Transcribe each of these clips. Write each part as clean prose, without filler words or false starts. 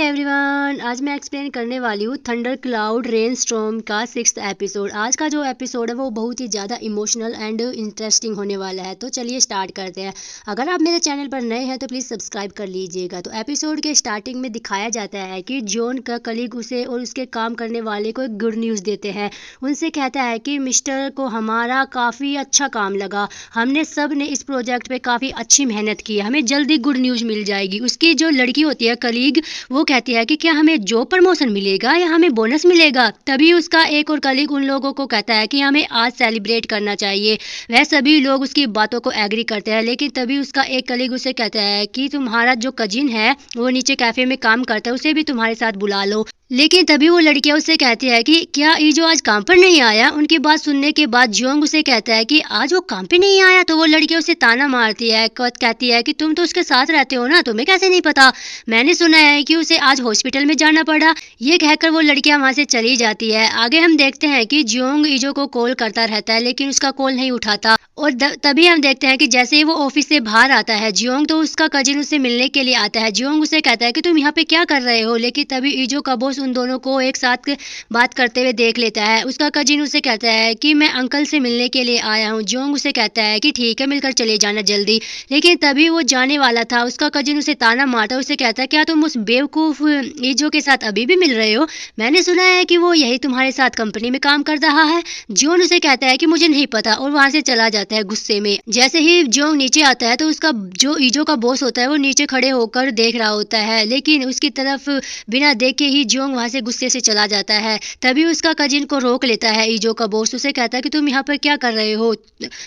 Everyone, आज मैं explain करने वाली हूँ थंडर क्लाउड रेन स्टॉर्म का 6th एपिसोड। आज का जो एपिसोड है वो बहुत ही ज़्यादा इमोशनल एंड इंटरेस्टिंग होने वाला है। तो चलिए स्टार्ट करते हैं। अगर आप मेरे चैनल पर नए हैं तो प्लीज़ सब्सक्राइब कर लीजिएगा। तो एपिसोड के स्टार्टिंग में दिखाया जाता है कि जॉन का कलीग उसे और उसके काम करने वाले को एक गुड न्यूज़ देते हैं। उनसे कहता है कि मिस्टर को हमारा काफ़ी अच्छा काम लगा, हमने सब ने इस प्रोजेक्ट पे काफ़ी अच्छी मेहनत की है, हमें जल्दी गुड न्यूज़ मिल जाएगी। उसकी जो लड़की होती है कलीग, वो कहती है कि क्या हमें जॉब प्रमोशन मिलेगा या हमें बोनस मिलेगा। तभी उसका एक और कलीग उन लोगों को कहता है कि हमें आज सेलिब्रेट करना चाहिए। वह सभी लोग उसकी बातों को एग्री करते हैं, लेकिन तभी उसका एक कलीग उसे कहता है कि तुम्हारा जो कजिन है वो नीचे कैफे में काम करता है, उसे भी तुम्हारे साथ बुला लो। लेकिन तभी वो लड़कियां उससे कहती है कि क्या ये जो आज काम पर नहीं आया। उनकी बात सुनने के बाद जियोंग उसे कहता है कि आज वो काम पे नहीं आया। तो वो लड़कियां उसे ताना मारती है, कहती है कि तुम तो उसके साथ रहते हो ना, तुम्हें कैसे नहीं पता। मैंने सुना है कि उसे आज हॉस्पिटल में जाना पड़ा। ये कहकर वो लड़कियां वहां से चली जाती है। आगे हम देखते हैं कि जियोंग ईजो को कॉल करता रहता है, लेकिन उसका कॉल नहीं उठाता। और तभी हम देखते हैं कि जैसे ही वो ऑफिस से बाहर आता है जियोंग, तो उसका कजिन उससे मिलने के लिए आता है। जियोंग उसे कहता है कि तुम यहाँ पे क्या कर रहे हो, लेकिन तभी ईजो का बॉस उन दोनों को एक साथ बात करते हुए देख लेता है। उसका कजिन उसे कहता है कि मैं अंकल से मिलने के लिए आया हूँ। जियोंग उसे कहता है कि ठीक है, मिलकर चले जाना जल्दी। लेकिन तभी वो जाने वाला था, उसका कजिन उसे ताना मारता है। उसे कहता है क्या तुम उस बेवकूफ ईजो के साथ अभी भी मिल रहे हो, मैंने सुना है कि वो यही तुम्हारे साथ कंपनी में काम कर रहा है। जियोंग उसे कहता है कि मुझे नहीं पता, और वहां से चला जाता है गुस्से में। जैसे ही जियोंग नीचे आता है तो उसका जो ईजो का बॉस होता है वो नीचे खड़े होकर देख रहा होता है, लेकिन उसकी तरफ बिना देखे ही जियोंग वहां से गुस्से से चला जाता है। तभी उसका कजिन को रोक लेता है ईजो का बॉस। उसे कहता है कि तुम यहाँ पर क्या कर रहे हो।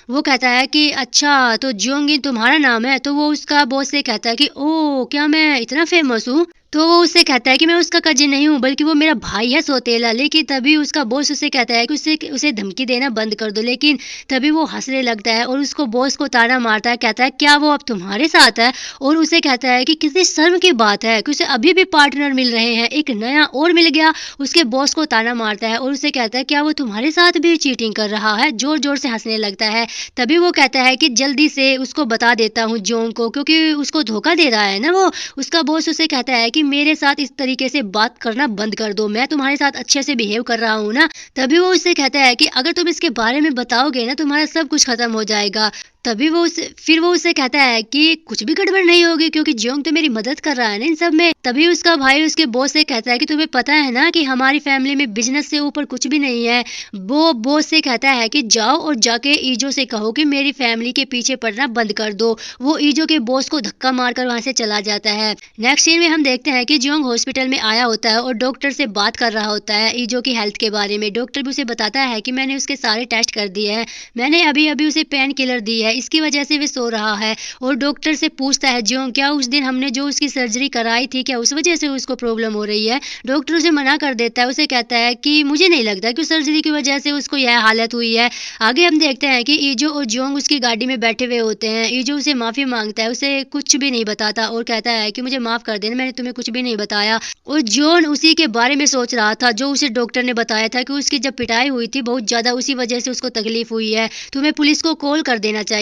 वो कहता है कि अच्छा तो जियोंग तुम्हारा नाम है। तो वो उसका बॉस से कहता है कि ओ क्या मैं इतना फेमस हूँ। तो वो उससे कहता है कि मैं उसका कजिन नहीं हूँ, बल्कि वो मेरा भाई है सौतेला। लेकिन तभी उसका बॉस उसे कहता है कि उसे धमकी देना बंद कर दो। लेकिन तभी वो हंसने लगता है और उसको बॉस को ताना मारता है, कहता है क्या वो अब तुम्हारे साथ है। और उसे कहता है कि कितनी शर्म की बात है कि उसे अभी भी पार्टनर मिल रहे हैं, एक नया और मिल गया। उसके बॉस को ताना मारता है और उसे कहता है क्या वो तुम्हारे साथ भी चीटिंग कर रहा है। जोर जोर से हंसने लगता है। तभी वो कहता है कि जल्दी से उसको बता देता हूँ जियोंग को, क्योंकि उसको धोखा दे रहा है ना वो। उसका बॉस उसे कहता है कि मेरे साथ इस तरीके से बात करना बंद कर दो, मैं तुम्हारे साथ अच्छे से बिहेव कर रहा हूँ ना। तभी वो उससे कहता है कि अगर तुम इसके बारे में बताओगे ना, तुम्हारा सब कुछ खत्म हो जाएगा। तभी फिर वो उससे कहता है कि कुछ भी गड़बड़ नहीं होगी, क्योंकि जियोंग तो मेरी मदद कर रहा है ना इन सब में। तभी उसका भाई उसके बॉस से कहता है कि तुम्हें पता है ना कि हमारी फैमिली में बिजनेस से ऊपर कुछ भी नहीं है। वो बॉस से कहता है कि जाओ और जाके ईजो से कहो कि मेरी फैमिली के पीछे पड़ना बंद कर दो। वो ईजो के बॉस को धक्का मारकर वहां से चला जाता है। नेक्स्ट सीन में हम देखते हैं कि जियोंग हॉस्पिटल में आया होता है और डॉक्टर से बात कर रहा होता है ईजो की हेल्थ के बारे में। डॉक्टर भी उसे बताता है कि मैंने उसके सारे टेस्ट कर दिए हैं, मैंने अभी अभी उसे पेन किलर दी है, इसकी वजह से वे सो रहा है। और डॉक्टर से पूछता है जियोंग क्या उस दिन हमने जो उसकी सर्जरी कराई थी, क्या उस वजह से उसको प्रॉब्लम हो रही है। डॉक्टर उसे मना कर देता है। उसे कहता है कि मुझे नहीं लगता कि सर्जरी की वजह से उसको यह हालत हुई है। आगे हम देखते हैं कि ईजो और जियोंग उसकी गाड़ी में बैठे हुए होते हैं। ईजो उसे माफी मांगता है, उसे कुछ भी नहीं बताता और कहता है कि मुझे माफ कर देना, मैंने तुम्हें कुछ भी नहीं बताया। और जॉन उसी के बारे में सोच रहा था जो उसे डॉक्टर ने बताया था कि उसकी जब पिटाई हुई थी बहुत ज्यादा, उसी वजह से उसको तकलीफ हुई है, तुम्हें पुलिस को कॉल कर देना चाहिए।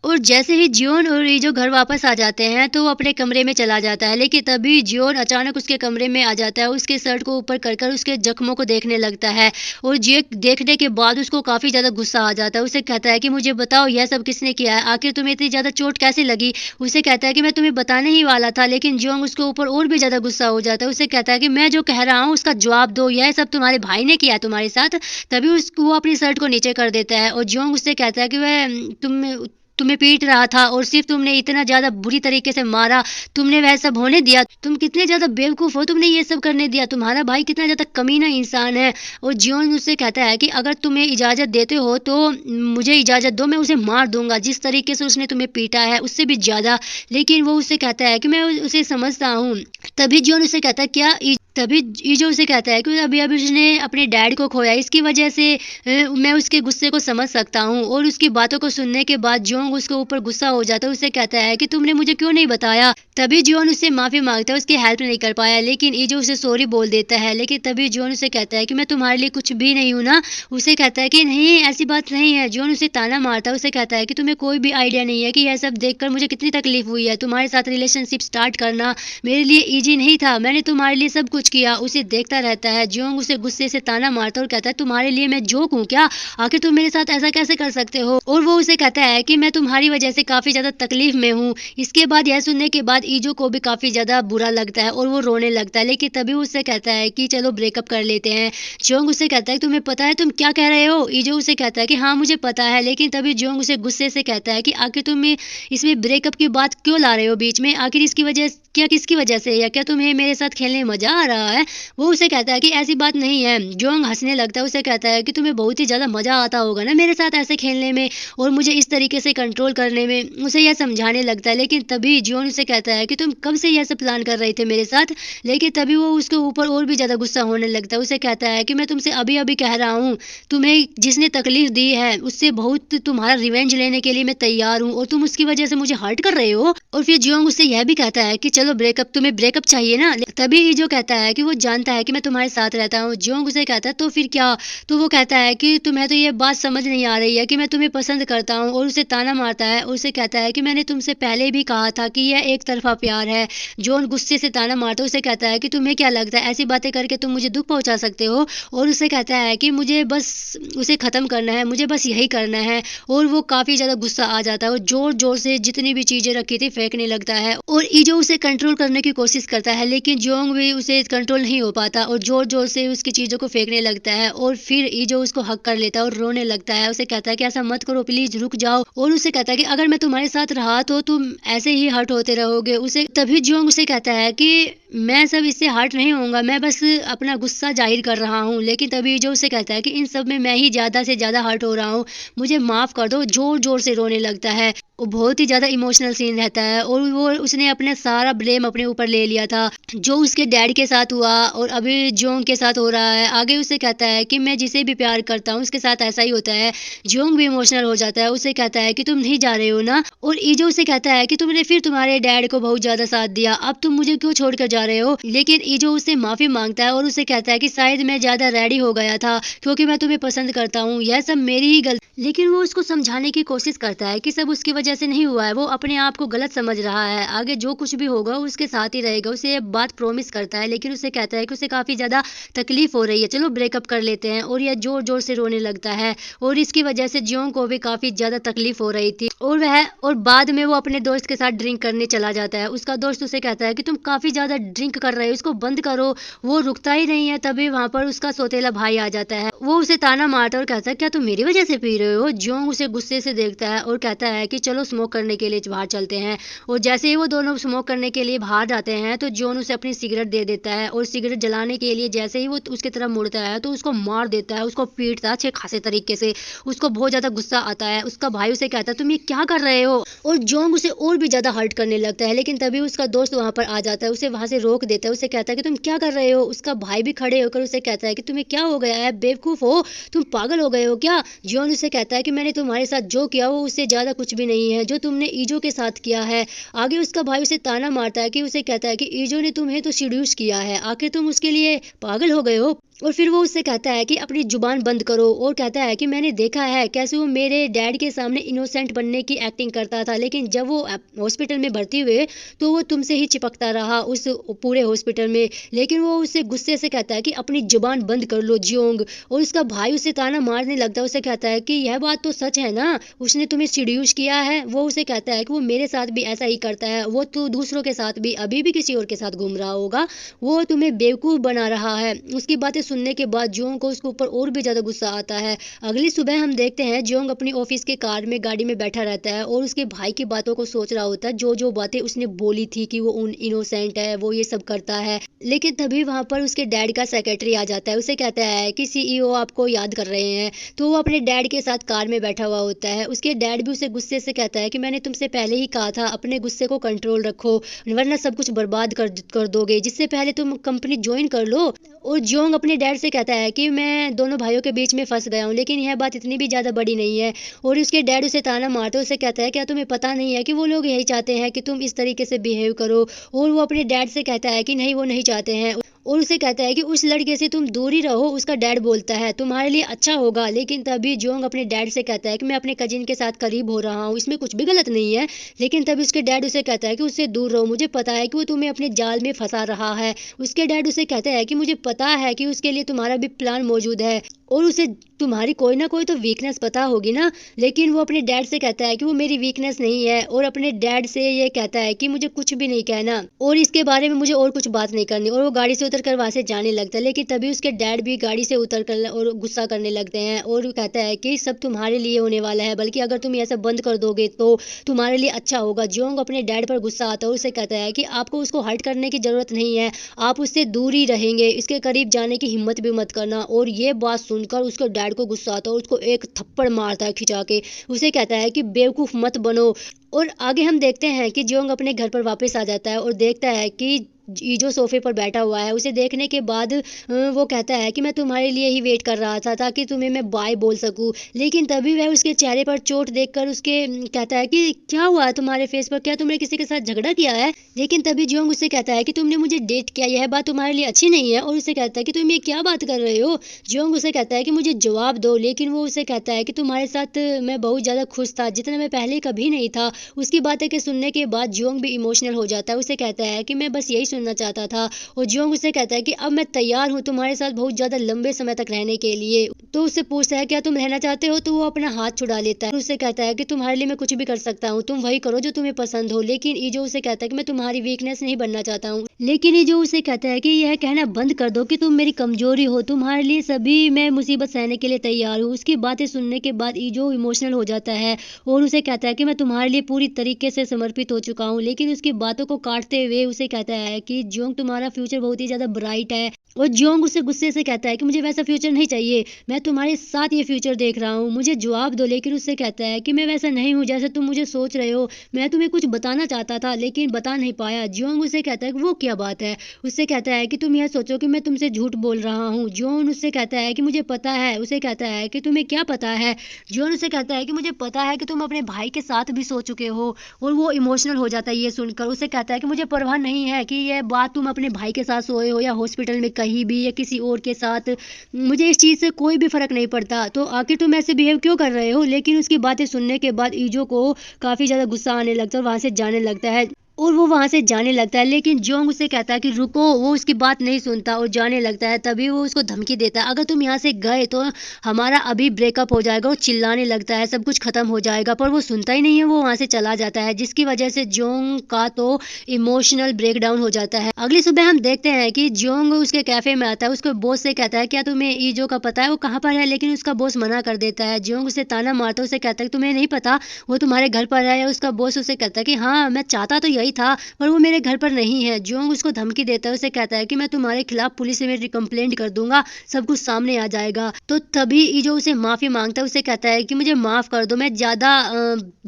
और जैसे ही जियोन और ईजो घर वापस आ जाते हैं तो वो अपने कमरे में चला जाता है। लेकिन तभी जियोन अचानक उसके कमरे में आ जाता है, उसके शर्ट को ऊपर कर उसके जख्मों को देखने लगता है। और ये देखने के बाद उसको काफी ज्यादा गुस्सा आ जाता है। उसे कहता है कि मुझे बताओ यह सब किसने किया है, आखिर तुम्हें इतनी ज्यादा चोट कैसे लगी। उसे कहता है कि मैं तुम्हें बताने ही वाला था, लेकिन जियोंग उसके ऊपर और भी ज्यादा गुस्सा हो जाता है। उसे कहता है कि मैं जो कह रहा हूँ उसका जवाब दो, यह सब तुम्हारे भाई ने किया तुम्हारे साथ। तभी वो अपनी शर्ट को नीचे कर देता है और जियोंग उससे कहता है कि वह तुम्हें पीट रहा था और सिर्फ तुमने इतना ज्यादा बुरी तरीके से मारा, तुमने वह सब होने दिया, तुम कितने ज्यादा बेवकूफ हो, तुमने ये सब करने दिया, तुम्हारा भाई कितना ज्यादा कमीना इंसान है। और जियोन उससे कहता है कि अगर तुम्हें इजाजत देते हो तो मुझे इजाजत दो, मैं उसे मार दूंगा जिस तरीके से उसने तुम्हें पीटा है उससे भी ज्यादा। लेकिन वो उससे कहता है कि मैं उसे समझता हूँ। तभी जियोन उससे कहता है क्या तभी ईजो उसे कहता है कि अभी अभी उसने अपने डैड को खोया, इसकी वजह से मैं उसके गुस्से को समझ सकता हूँ। और उसकी बातों को सुनने के बाद जियोंग जोंग उसके ऊपर गुस्सा हो जाता है, उससे कहता है कि तुमने मुझे क्यों नहीं बताया। तभी जोन उससे माफी मांगता है, उसकी हेल्प नहीं कर पाया, लेकिन ईजो उसे सॉरी बोल देता है। लेकिन तभी जोन उसे कहता है कि मैं तुम्हारे लिए कुछ भी नहीं हूँ ना। उसे कहता है कि नहीं, ऐसी बात नहीं है। जोन उसे ताना मारता है, उसे कहता है कि तुम्हें कोई भी आइडिया नहीं है कि यह सब देखकर मुझे कितनी तकलीफ हुई है। तुम्हारे साथ रिलेशनशिप स्टार्ट करना मेरे लिए इजी नहीं था, मैंने तुम्हारे लिए सब कुछ किया। उसे देखता रहता है। जोंग उसे गुस्से से ताना मारता है और कहता है तुम्हारे लिए मैं जोक हूँ क्या? आखिर तुम मेरे साथ ऐसा कैसे कर सकते हो? और वो उसे कहता है कि मैं तुम्हारी वजह से काफी ज्यादा तकलीफ में हूँ। इसके बाद यह सुनने के बाद ईजो को भी काफी ज्यादा बुरा लगता है और वो रोने लगता है। लेकिन तभी उससे कहता है कि चलो ब्रेकअप कर लेते हैं। जोंग उसे कहता है तुम्हें पता है तुम क्या कह रहे हो? ईजो उसे कहता है कि हाँ मुझे पता है। लेकिन तभी जोंग उसे गुस्से से कहता है कि आखिर तुम इसमें ब्रेकअप की बात क्यों ला रहे हो बीच में? आखिर इसकी वजह क्या, किसकी वजह से, या क्या तुम्हें मेरे साथ खेलने में मजा आ रहा है? वो उसे कहता है कि ऐसी बात नहीं है। जोंग हंसने लगता है, उसे कहता है कि तुम्हें बहुत ही ज्यादा मजा आता होगा ना मेरे साथ ऐसे खेलने में और मुझे इस तरीके से कंट्रोल करने में। उसे यह समझाने लगता है। लेकिन तभी जोन उसे कहता है कि तुम कब से यह सब प्लान कर रहे थे मेरे साथ? लेकिन तभी वो उसके ऊपर और भी ज्यादा गुस्सा होने लगता है। उसे कहता है कि मैं तुमसे अभी अभी कह रहा हूँ, तुम्हें जिसने तकलीफ दी है उससे बहुत तुम्हारा रिवेंज लेने के लिए मैं तैयार हूँ और तुम उसकी वजह से मुझे हर्ट कर रहे हो। और फिर जियोंग उससे यह भी कहता है कि चलो ब्रेकअप, तुम्हें ब्रेकअप चाहिए ना? तभी ईजो कहता है कि वो जानता है कि मैं तुम्हारे साथ रहता हूँ। जियोंग उसे कहता है तो फिर क्या? तो वो कहता है कि तुम्हें तो ये बात समझ नहीं आ रही है कि मैं तुम्हें पसंद करता हूँ, और उसे ताना मारता है और उसे कहता है कि मैंने तुमसे पहले भी कहा था कि यह एक तरफा प्यार है। जोन गुस्से से ताना मारता है, उसे कहता है कि तुम्हें क्या लगता है ऐसी बातें करके तुम मुझे दुख पहुंचा सकते हो? और उसे कहता है कि मुझे बस उसे खत्म करना है, मुझे बस यही करना है। और वो काफी ज्यादा गुस्सा आ जाता है और जोर जोर से जितनी भी चीजें रखी थी फेंकने लगता है। और ईजो उसे कंट्रोल करने की कोशिश करता है, लेकिन जोंग भी उसे कंट्रोल नहीं हो पाता और जोर जोर से उसकी चीजों को फेंकने लगता है। और फिर ईजो उसको हक कर लेता है और रोने लगता है। उसे कहता है कि ऐसा मत करो, प्लीज रुक जाओ। और उसे कहता है कि अगर मैं तुम्हारे साथ रहा तो तुम ऐसे ही हर्ट होते रहोगे। उसे तभी जोंग उसे कहता है कि मैं सब इससे हर्ट नहीं होऊंगा, मैं बस अपना गुस्सा जाहिर कर रहा हूँ। लेकिन तभी ईजो उसे कहता है कि इन सब में मैं ही ज्यादा से ज्यादा हर्ट हो रहा हूँ, मुझे माफ कर दो। जोर जोर से रोने लगता है। वो बहुत ही ज्यादा इमोशनल सीन रहता है और वो उसने अपना सारा ब्लेम अपने ऊपर ले लिया था जो उसके डैड के साथ हुआ और अभी जोंग के साथ हो रहा है। आगे उसे कहता है कि मैं जिसे भी प्यार करता हूँ उसके साथ ऐसा ही होता है। जोंग भी इमोशनल हो जाता है, उसे कहता है कि तुम नहीं जा रहे हो ना? और ईजो उसे कहता है कि तुमने फिर तुम्हारे डैड को बहुत ज्यादा साथ दिया, अब तुम मुझे क्यों छोड़कर जा रहे हो? लेकिन ईजो उससे माफी मांगता है और उसे कहता है कि शायद मैं ज्यादा रेडी हो गया था क्योंकि मैं तुम्हें पसंद करता हूँ, यह सब मेरी ही गलती। लेकिन वो उसको समझाने की कोशिश करता है कि सब उसकी वजह से नहीं हुआ है, वो अपने आप को गलत समझ रहा है, आगे जो कुछ भी होगा उसके साथ ही रहेगा। उसे ये बात प्रॉमिस करता है, लेकिन उसे कहता है कि उसे काफी ज्यादा तकलीफ हो रही है, चलो ब्रेकअप कर लेते हैं। और यह जोर जोर से रोने लगता है और इसकी वजह से जियोंग को भी काफी ज्यादा तकलीफ हो रही थी। और बाद में वो अपने दोस्त के साथ ड्रिंक करने चला जाता है। उसका दोस्त उसे कहता है कि तुम काफी ज्यादा ड्रिंक कर रहे हो, इसको बंद करो। वो रुकता ही नहीं है। तभी वहां पर उसका सौतेला भाई आ जाता है, वो उसे ताना मारता है और कहता है क्या तुम मेरी वजह से पी रहे हो? जियोंग उसे गुस्से से देखता है और कहता है कि चलो स्मोक करने के लिए बाहर चलते हैं। और जैसे ही वो दोनों स्मोक करने के लिए बाहर जाते हैं तो जॉन उसे अपनी सिगरेट दे देता है और सिगरेट जलाने के लिए जैसे ही वो उसकी तरफ मुड़ता है तो उसको मार देता है, उसको पीटता है अच्छे खासे तरीके से। उसको बहुत ज्यादा गुस्सा आता है। उसका भाई उसे कहता है तुम ये क्या कर रहे हो? और जोंग उसे और भी ज्यादा हर्ट करने लगता है। लेकिन तभी उसका दोस्त वहां पर आ जाता है, उसे वहां से रोक देता है। उसे कहता है कि तुम क्या कर रहे हो? उसका भाई भी खड़े होकर उसे कहता है कि तुम्हें क्या हो गया है, बेवकूफ हो, तुम पागल हो गए हो क्या? जॉन उसे कहता है कि मैंने तुम्हारे साथ जो किया वो उससे ज्यादा कुछ भी नहीं है जो तुमने ईजो के साथ किया है। आगे उसका भाई उसे ताना मारता है कि उसे कहता है कि ईजो ने तुम्हें तो सीड्यूस किया है, आखिर तुम उसके लिए पागल हो गए हो। और फिर वो उससे कहता है कि अपनी जुबान बंद करो और कहता है कि मैंने देखा है कैसे वो मेरे डैड के सामने इनोसेंट बनने की एक्टिंग करता था, लेकिन जब वो हॉस्पिटल में भर्ती हुए तो वो तुमसे ही चिपकता रहा उस पूरे हॉस्पिटल में। लेकिन वो उससे गुस्से से कहता है कि अपनी जुबान बंद कर लो जियोंग। और उसका भाई उसे ताना मारने लगता है, उसे कहता है कि यह बात तो सच है ना, उसने तुम्हें सीड्यूस किया है। वो उसे कहता है कि वो मेरे साथ भी ऐसा ही करता है, वो तो दूसरों के साथ भी अभी भी किसी और के साथ घूम रहा होगा, वो तुम्हें बेवकूफ बना रहा है। उसकी बातें सुनने के बाद जोंग को उसके ऊपर और भी ज्यादा गुस्सा आता है। अगली सुबह हम देखते हैं जोंग अपनी ऑफिस के कार में गाड़ी में बैठा रहता है और उसके भाई की बातों को सोच रहा होता है, जो जो बातें उसने बोली थी कि वो इनोसेंट है, वो ये सब करता है। लेकिन तभी वहां पर उसके डैड का सेक्रेटरी आ जाता है, उसे कहता है कि सीईओ आपको याद कर रहे हैं। तो वो अपने डैड के साथ कार में बैठा हुआ होता है। उसके डैड भी उसे गुस्से से कहता है कि मैंने तुमसे पहले ही कहा था अपने गुस्से को कंट्रोल रखो वरना सब कुछ बर्बाद कर दोगे, जिससे पहले तुम कंपनी ज्वाइन कर लो। और जोंग अपने अपने डैड से कहता है कि मैं दोनों भाइयों के बीच में फंस गया हूँ, लेकिन यह बात इतनी भी ज़्यादा बड़ी नहीं है। और उसके डैड उसे ताना मारते उसे कहता है, क्या तुम्हें पता नहीं है कि वो लोग यही चाहते हैं कि तुम इस तरीके से बिहेव करो। और वो अपने डैड से कहता है कि नहीं, वो नहीं चाहते हैं। और उसे कहता है कि उस लड़के से तुम दूर ही रहो। उसका डैड बोलता है तुम्हारे लिए अच्छा होगा। लेकिन तभी जोंग अपने डैड से कहता है कि मैं अपने कजिन के साथ करीब हो रहा हूँ, इसमें कुछ भी गलत नहीं है। लेकिन तभी उसके डैड उसे कहता है कि उससे दूर रहो, मुझे पता है कि वो तुम्हें अपने जाल में फंसा रहा है। उसके डैड उसे कहते हैं कि मुझे पता है कि उसके लिए तुम्हारा भी प्लान मौजूद है और उसे तुम्हारी कोई ना कोई तो वीकनेस पता होगी ना। लेकिन वो अपने डैड से कहता है कि वो मेरी वीकनेस नहीं है और अपने डैड से ये कहता है कि मुझे कुछ भी नहीं कहना और इसके बारे में मुझे और कुछ बात नहीं करनी। और वो गाड़ी से उतर कर वहां से जाने लगता है। लेकिन तभी उसके डैड भी गाड़ी से उतर कर और गुस्सा करने लगते हैं और वो कहता है कि सब तुम्हारे लिए होने वाला है, बल्कि अगर तुम ये सब बंद कर दोगे तो तुम्हारे लिए अच्छा होगा। जोंग अपने डैड पर गुस्सा आता है और उसे कहता है कि आपको उसको हर्ट करने की जरूरत नहीं है, आप उससे दूर ही रहेंगे, इसके करीब जाने की हिम्मत भी मत करना। और ये बात सुनकर उसके डैड को गुस्सा आता है और उसको एक थप्पड़ मारता है खिंचा के। उसे कहता है कि बेवकूफ मत बनो। और आगे हम देखते हैं कि जोंग अपने घर पर वापस आ जाता है और देखता है कि ईजो सोफे पर बैठा हुआ है। उसे देखने के बाद वो कहता है कि मैं तुम्हारे लिए ही वेट कर रहा था ताकि तुम्हें मैं बाय बोल सकूं। लेकिन तभी वह उसके चेहरे पर चोट देखकर उसके कहता है कि क्या हुआ है तुम्हारे फेस पर, क्या तुमने किसी के साथ झगड़ा किया है। लेकिन तभी जोंग उससे कहता है कि तुमने मुझे डेट किया, यह बात तुम्हारे लिए अच्छी नहीं है। और उसे कहता है कि तुम ये क्या बात कर रहे हो। जोंग उसे कहता है कि मुझे जवाब दो। लेकिन वो उसे कहता है कि तुम्हारे साथ मैं बहुत ज्यादा खुश था, जितना मैं पहले कभी नहीं था। उसकी बातें के सुनने के बाद जोंग भी इमोशनल हो जाता है। उसे कहता है कि मैं बस यही सुनना चाहता था। और जोंग उसे कहता है कि अब मैं तैयार हूँ तुम्हारे साथ बहुत ज्यादा लंबे समय तक रहने के लिए। तो उससे पूछता है क्या तुम रहना चाहते हो। तो वो अपना हाथ छुड़ा लेता है। उससे कहता है कि तुम्हारे लिए मैं कुछ भी कर सकता हूँ, तुम वही करो जो तुम्हें पसंद हो। लेकिन ईजो उसे कहता है कि मैं तुम्हारी वीकनेस नहीं बनना चाहता हूँ। लेकिन ईजो उसे कहता है कि यह कहना बंद कर दो कि तुम मेरी कमजोरी हो, तुम्हारे लिए सभी मैं मुसीबत सहने के लिए तैयार हूँ। उसकी बातें सुनने के बाद ईजो इमोशनल हो जाता है और उसे कहता है कि मैं तुम्हारे लिए पूरी तरीके से समर्पित हो चुका हूँ। लेकिन उसकी बातों को काटते हुए उसे कहता है कि जोंग तुम्हारा फ्यूचर बहुत ही ज्यादा ब्राइट है। और जोंग उसे गुस्से से कहता है कि मुझे वैसा फ्यूचर नहीं चाहिए, मैं तुम्हारे साथ ये फ्यूचर देख रहा हूँ, मुझे जवाब दो। लेकिन उससे कहता है कि मैं वैसा नहीं हूँ जैसे तुम मुझे सोच रहे हो, मैं तुम्हें कुछ बताना चाहता था लेकिन बता नहीं पाया। जोंग उसे कहता है कि वो क्या बात है। उससे कहता है कि तुम यह सोचो कि मैं तुमसे झूठ बोल रहा हूँ। जोन उससे कहता है कि मुझे पता है। उसे कहता है कि तुम्हें क्या पता है। जोन उसे कहता है कि मुझे पता है कि तुम अपने भाई के साथ भी सो चुके हो। और वो इमोशनल हो जाता है ये सुनकर। उसे कहता है कि मुझे परवाह नहीं है कि यह बात तुम अपने भाई के साथ सोए हो या हॉस्पिटल में कहीं भी या किसी और के साथ, मुझे इस चीज से कोई भी फर्क नहीं पड़ता, तो आखिर तुम ऐसे बिहेव क्यों कर रहे हो। लेकिन उसकी बातें सुनने के बाद ईजो को काफी ज्यादा गुस्सा आने लगता है और वहां से जाने लगता है। और वो वहां से जाने लगता है। लेकिन जोंग उसे कहता है कि रुको। वो उसकी बात नहीं सुनता और जाने लगता है। तभी वो उसको धमकी देता है, अगर तुम यहाँ से गए तो हमारा अभी ब्रेकअप हो जाएगा। और चिल्लाने लगता है, सब कुछ खत्म हो जाएगा। पर वो सुनता ही नहीं है, वो वहां से चला जाता है, जिसकी वजह से जोंग का तो इमोशनल ब्रेकडाउन हो जाता है। अगली सुबह हम देखते हैं कि जोंग उसके कैफे में आता है। उसके बॉस से कहता है क्या तुम्हें ईजो का पता है वो कहाँ पर है। लेकिन उसका बॉस मना कर देता है। जोंग उसे ताना मारता है, उसे कहता है तुम्हें नहीं पता वो तुम्हारे घर पर है। उसका बॉस उसे कहता है कि हाँ मैं चाहता तो यही था पर वो मेरे घर पर नहीं है। जोंग उसको धमकी देता है। उसे कहता है कि मैं तुम्हारे खिलाफ पुलिस में कंप्लेंट कर दूंगा, सब कुछ सामने आ जाएगा। तो तभी ईजो उसे माफी मांगता है। उसे कहता है कि मुझे माफ कर दो, मैं ज्यादा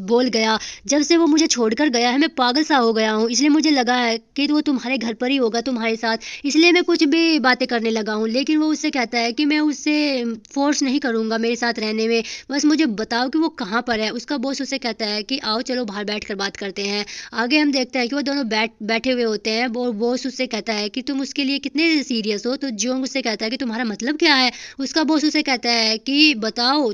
बोल गया। जब से वो मुझे छोड़कर गया है मैं पागल सा हो गया हूँ, इसलिए मुझे लगा है कि वो तुम्हारे घर पर ही होगा तुम्हारे साथ, इसलिए मैं कुछ भी बातें करने लगा हूँ। लेकिन वो उससे कहता है कि मैं उससे फोर्स नहीं करूंगा मेरे साथ रहने में, बस मुझे बताओ कि वो कहाँ पर है। उसका बॉस उसे कहता है कि आओ चलो बाहर बैठ कर बात करते हैं। आगे हम देखते हैं कि वो दोनों बैठे हुए होते हैं। और बॉस उससे कहता है कि तुम उसके लिए कितने सीरियस हो। तो जोंग उससे कहता है कि तुम्हारा मतलब क्या है। उसका बॉस उसे कहता है कि बताओ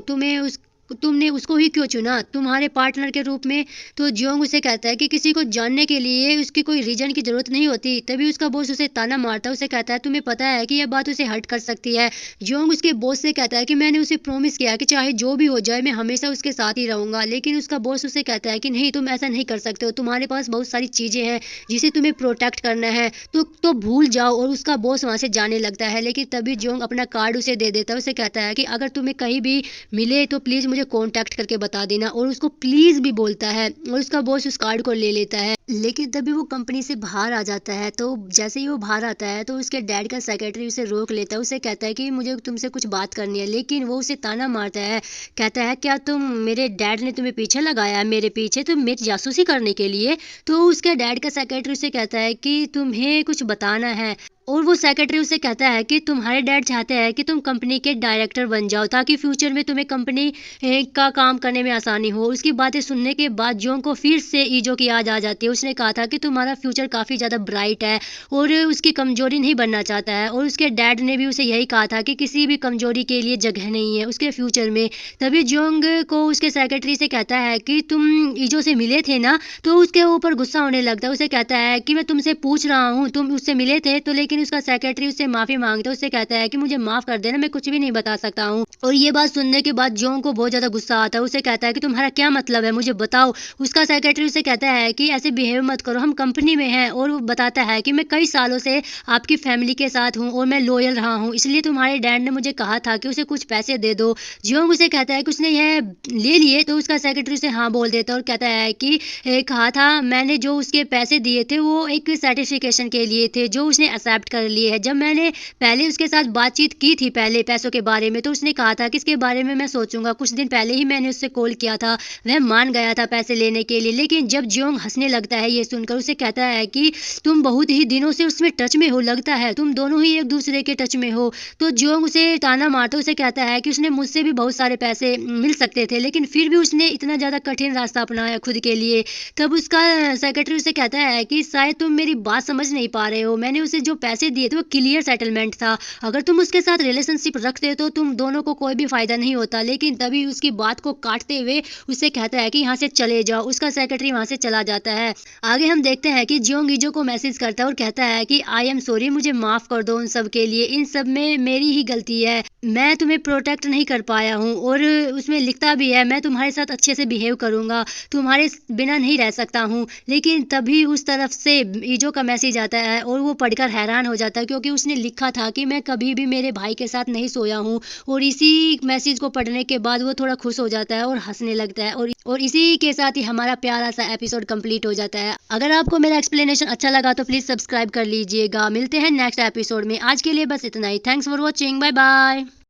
तुमने उसको ही क्यों चुना तुम्हारे पार्टनर के रूप में। तो जोंग उसे कहता है कि किसी को जानने के लिए उसकी कोई रीजन की जरूरत नहीं होती। तभी उसका बॉस उसे ताना मारता है। उसे कहता है तुम्हें पता है कि यह बात उसे हर्ट कर सकती है। जोंग उसके बॉस से कहता है कि मैंने उसे प्रॉमिस किया कि चाहे जो भी हो जाए मैं हमेशा उसके साथ ही रहूंगा। लेकिन उसका बॉस उसे कहता है कि नहीं तुम ऐसा नहीं कर सकते हो, तुम्हारे पास बहुत सारी चीजें हैं जिसे तुम्हें प्रोटेक्ट करना है, तो भूल जाओ। और उसका बॉस वहां से जाने लगता है। लेकिन तभी जोंग अपना कार्ड उसे दे देता है। उसे कहता है कि अगर तुम्हें कहीं भी मिले तो प्लीज मुझे कांटेक्ट करके बता देना। और उसको प्लीज भी बोलता है और उसका बॉस उस कार्ड को ले लेता है। लेकिन तभी वो कंपनी से बाहर आ जाता है। तो जैसे ही वो बाहर आता है तो उसके डैड का सेक्रेटरी उसे रोक लेता है। उसे कहता है कि मुझे तुमसे कुछ बात करनी है। लेकिन वो उसे ताना मारता है, कहता है क्या मेरे डैड ने तुम्हें पीछे लगाया है मेरे पीछे तुम मेरी जासूसी करने के लिए। तो उसके डैड का सेक्रेटरी उसे कहता है कि तुम्हें कुछ बताना है। और वो सेक्रेटरी उसे कहता है कि तुम्हारे डैड चाहते हैं कि तुम कंपनी के डायरेक्टर बन जाओ ताकि फ्यूचर में तुम्हें कंपनी का काम करने में आसानी हो। उसकी बातें सुनने के बाद जोंग को फिर से ईजो की याद आ जाती है। उसने कहा था कि तुम्हारा फ्यूचर काफ़ी ज़्यादा ब्राइट है और उसकी कमजोरी नहीं बनना चाहता है, और उसके डैड ने भी उसे यही कहा था कि किसी भी कमजोरी के लिए जगह नहीं है उसके फ्यूचर में। तभी जोंग को उसके सेक्रेटरी से कहता है कि तुम ईजो से मिले थे ना, तो उसके ऊपर गुस्सा होने लगता है। उसे कहता है कि मैं तुमसे पूछ रहा हूँ तुम उससे मिले थे तो, लेकिन उसका सेक्रेटरी उससे माफी मांगता है। उससे कहता है कि मुझे माफ कर देना, मैं कुछ भी नहीं बता सकता हूँ। और ये बात सुनने के बाद जोंग को बहुत ज्यादा गुस्सा आता है। उसे कहता है कि तुम्हारा क्या मतलब है, मुझे बताओ। उसका सेक्रेटरी उसे कहता है कि ऐसे बिहेव मत करो, हम कंपनी में हैं। और वो बताता है कि मैं कई सालों से आपकी फैमिली के साथ हूँ और मैं लॉयल रहा हूँ, इसलिए तुम्हारे डैड ने मुझे कहा था कि उसे कुछ पैसे दे दो। जोंग उसे कहता है कि उसने यह ले लिए, तो उसका सेक्रेटरी उसे हाँ बोल देता है और कहता है कि कहा था मैंने जो उसके पैसे दिए थे वो एक सर्टिफिकेशन के लिए थे जो उसने एक्सेप्ट कर लिए है। जब मैंने पहले उसके साथ बातचीत की थी पहले पैसों के बारे में, तो उसने कहा था कि इसके बारे में मैं सोचूंगा। कुछ दिन पहले ही मैंने उससे कॉल किया था, वह मान गया था पैसे लेने के लिए। लेकिन जब जियोंग हंसने लगता है ये सुनकर, उसे कहता है कि तुम बहुत ही दिनों से उसमें टच में हो, लगता है तुम दोनों ही एक दूसरे के टच में हो। तो जियोंग उसे ताना मारता है। उसे कहता है कि उसने मुझसे भी बहुत सारे पैसे मिल सकते थे, लेकिन फिर भी उसने इतना ज़्यादा कठिन रास्ता अपनाया खुद के लिए। तब उसका सेक्रेटरी उसे कहता है कि शायद तुम मेरी बात समझ नहीं पा रहे हो, मैंने उसे जो पैसे दिए थे वो क्लियर सेटलमेंट था। अगर तुम उसके साथ रिलेशनशिप रखते तो तुम दोनों को कोई भी फायदा नहीं होता। लेकिन तभी उसकी बात को काटते हुए उसे कहता है कि यहाँ से चले जाओ। उसका सेक्रेटरी वहां से चला जाता है। आगे हम देखते हैं कि जियोंग ईजो को मैसेज करता है और कहता है कि आई एम सॉरी, मुझे माफ कर दो उन सब के लिए, इन सब में मेरी ही गलती है, मैं तुम्हें प्रोटेक्ट नहीं कर पाया हूँ। और उसमें लिखता भी है मैं तुम्हारे साथ अच्छे से बिहेव करूंगा, तुम्हारे बिना नहीं रह सकता हूँ। लेकिन तभी उस तरफ से ईजो का मैसेज आता है और वो पढ़कर हैरान हो जाता है, क्योंकि उसने लिखा था कि मैं कभी भी मेरे भाई के साथ नहीं सोया हूँ। और इसी मैसेज को पढ़ने के बाद वो थोड़ा खुश हो जाता है और हंसने लगता है। और इसी के साथ ही हमारा प्यारा सा एपिसोड कंप्लीट हो जाता है। अगर आपको मेरा एक्सप्लेनेशन अच्छा लगा तो प्लीज़ सब्सक्राइब कर लीजिएगा। मिलते हैं नेक्स्ट एपिसोड में। आज के लिए बस इतना ही। Thanks for watching, bye bye.